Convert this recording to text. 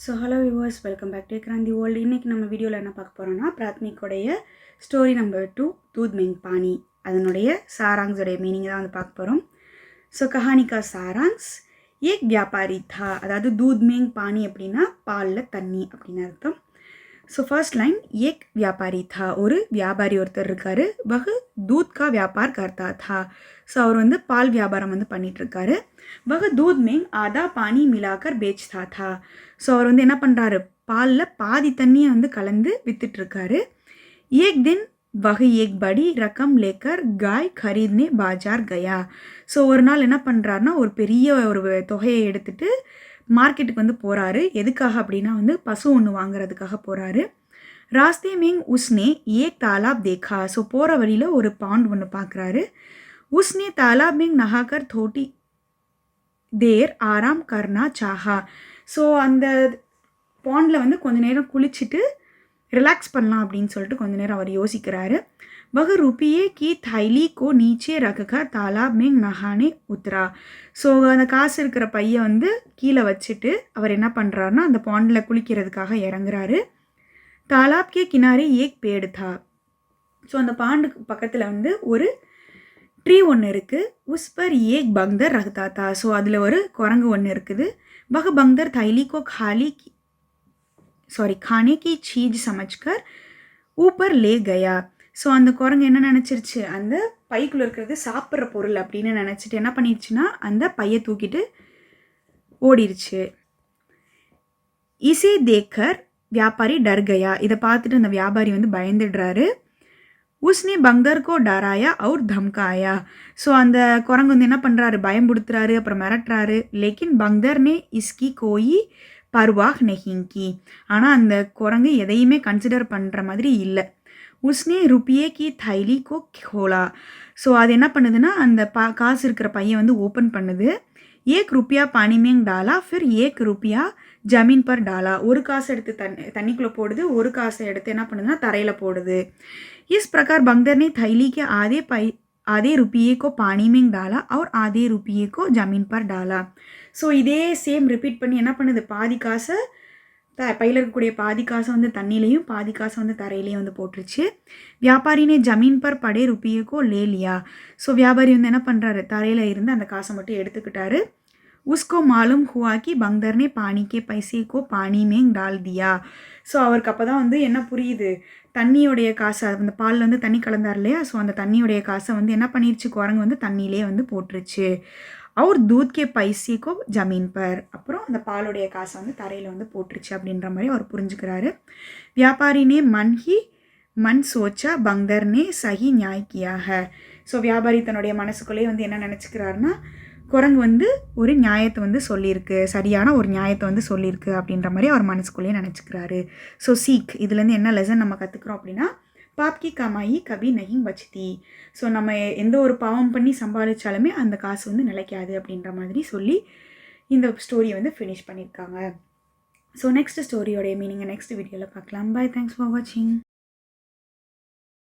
So hello viewers, welcome back to Kranthi World. இன்றைக்கி நம்ம வீடியோவில் என்ன பார்க்க போகிறோம்னா, பிராத்மிக்கோடைய ஸ்டோரி நம்பர் 2 दूध में पानी அதனுடைய சாராங்ஸோடைய மீனிங் தான் வந்து பார்க்க போகிறோம். ஸோ கஹானி கா சாராங்ஸ் ஏக் வியாபாரி தா, அதாவது दूध में पानी அப்படின்னா பாலில் தண்ணி அப்படின்னு அர்த்தம். ஸோ ஃபர்ஸ்ட் லைன், ஏக் வியாபாரி தா, ஒரு வியாபாரி ஒருத்தர் இருக்கார். வகு दूध का व्यापार करता था. ஸோ அவர் வந்து பால் வியாபாரம் வந்து பண்ணிகிட்ருக்காரு. வகு दूध में आधा पानी मिलाकर बेचता था. ஸோ அவர் வந்து என்ன பண்ணுறாரு, பாலில் பாதி தண்ணியை வந்து கலந்து விற்றுட்ருக்காரு. ஏக் தின் வகு ஏக் படி ரகம் லேக்கர் காய் खरीदने बाजार गया. ஸோ ஒரு நாள் என்ன பண்ணுறாருனா, ஒரு பெரிய ஒரு தொகையை எடுத்துகிட்டு மார்க்கெட்டுக்கு வந்து போகிறாரு. எதுக்காக அப்படின்னா வந்து பசு ஒன்று வாங்குறதுக்காக போகிறாரு. ராஸ்தே மேங் உஸ்னே ஏக் தாலாப் தேக்கா. ஸோ போகிற வழியில் ஒரு பாண்ட் ஒன்று பார்க்குறாரு. உஸ்னே தாலாப் மேங் நஹாக்கர் தோட்டி தேர் ஆராம் கர்னா சாஹா. ஸோ அந்த பாண்டில் வந்து கொஞ்ச நேரம் குளிச்சுட்டு ரிலாக்ஸ் பண்ணலாம் அப்படின்னு சொல்லிட்டு கொஞ்ச நேரம் அவர் யோசிக்கிறாரு. वह रुपये की थैली को नीचे रखकर तालाब में नहाने उतरा. ஸோ அந்த காசு இருக்கிற பையை வந்து கீழே வச்சுட்டு அவர் என்ன பண்ணுறாருனா, அந்த பாண்டில் குளிக்கிறதுக்காக இறங்குறாரு. தாலாப் கே கினாரே ஏக் பேடு தா. ஸோ அந்த பாண்டுக்கு பக்கத்தில் வந்து ஒரு ட்ரீ ஒன்று இருக்குது. உஸ் பர் ஏக் பங்தர் ரஹ்தா தா. ஸோ அதில் ஒரு குரங்கு ஒன்று இருக்குது. वह बंदर थैली को खाने की चीज समझकर ऊपर ले गया. ஸோ அந்த குரங்கு என்ன நினச்சிருச்சு, அந்த பைக்குள்ளே இருக்கிறது சாப்பிட்ற பொருள் அப்படின்னு நினச்சிட்டு என்ன பண்ணிடுச்சுன்னா, அந்த பையை தூக்கிட்டு ஓடிடுச்சு. இசே தேக்கர் வியாபாரி டர் கயா. இதை பார்த்துட்டு அந்த வியாபாரி வந்து பயந்துடுறாரு. உஸ்னே பங்கர்கோ டராயா அவுர் தம்காயா. ஸோ அந்த குரங்கு வந்து என்ன பண்ணுறாரு, பயம்படுத்துறாரு, அப்புறம் மிரட்டுறாரு. லேக்கின் பங்கர்னே இஸ்கி கோயி பர்வாஹ் நெஹிங்கி. ஆனால் அந்த குரங்கு எதையுமே கன்சிடர் பண்ணுற மாதிரி இல்லை. உஸ்னே ருப்பியே கி தைலி கோ கோலா. ஸோ அது என்ன பண்ணுதுன்னா, அந்த காசு இருக்கிற பையன் வந்து ஓப்பன் பண்ணுது. ஏக் ருப்பியா பானிமேங் டாலா ஃபிர் ஏக் ருப்பியா ஜமீன் பர் டாலா. ஒரு காசை எடுத்து தண்ணிக்குள்ளே போடுது, ஒரு காசை எடுத்து என்ன பண்ணுதுன்னா தரையில் போடுது. इस प्रकार बंदर ने थैली के आधे रुपये को पानी में डाला और आधे रुपये को जमीन पर डाला. ஸோ இதே சேம் ரிப்பீட் பண்ணி என்ன பண்ணுது, பாதி காசை பையில் இருக்கக்கூடிய பாதி காசை வந்து தண்ணிலையும் பாதி காசை வந்து தரையிலையும் வந்து போட்டுருச்சு. வியாபாரினே ஜமீன் பர் படே ருப்பியேக்கோ லே லியா. ஸோ வியாபாரி வந்து என்ன பண்ணுறாரு, தரையில் இருந்து அந்த காசை மட்டும் எடுத்துக்கிட்டாரு. உஸ்கோ மாலும் ஹுவா கி பங்தர் நே பானி கே பைசே கோ பானி மேங் டால் தியா. ஸோ அவருக்கு அப்போ தான் வந்து என்ன புரியுது, தண்ணியோடைய காசை, அந்த பாலில் வந்து தண்ணி கலந்தார் இல்லையா, ஸோ அந்த தண்ணியோடைய காசை வந்து என்ன பண்ணிடுச்சு, குரங்கு வந்து தண்ணியிலே வந்து போட்டுருச்சு. அவர் दूध के पैसे को जमीन पर. அப்புறம் அந்த பாலுடைய காசை வந்து தரையில் வந்து போட்டுருச்சு அப்படின்ற மாதிரி அவர் புரிஞ்சுக்கிறாரு. வியாபாரி நே மன் சோச்சா பங்கர் நே சஹி நியாய் கியா ஹை. ஸோ வியாபாரி தன்னுடைய மனசுக்குள்ளேயே வந்து என்ன நினச்சிக்கிறாருன்னா, குரங்கு வந்து ஒரு நியாயத்தை வந்து சொல்லியிருக்கு, சரியான ஒரு நியாயத்தை வந்து சொல்லியிருக்கு அப்படின்ற மாதிரி அவர் மனசுக்குள்ளேயே நினச்சிக்கிறாரு. ஸோ சீக், இதுலேருந்து என்ன லெசன் நம்ம கற்றுக்குறோம் அப்படின்னா, பாப்கி கமாயி கபி நஹி பச்தி. ஸோ நம்ம எந்த ஒரு பாவம் பண்ணி சம்பாதிச்சாலுமே அந்த காசு வந்து நிலைக்காது அப்படின்ற மாதிரி சொல்லி இந்த ஸ்டோரியை வந்து ஃபினிஷ் பண்ணியிருக்காங்க. ஸோ நெக்ஸ்ட் ஸ்டோரியோடைய மீனிங்கை நெக்ஸ்ட் வீடியோவில் பார்க்கலாம். பை, தேங்க்ஸ் ஃபார் வாட்சிங்.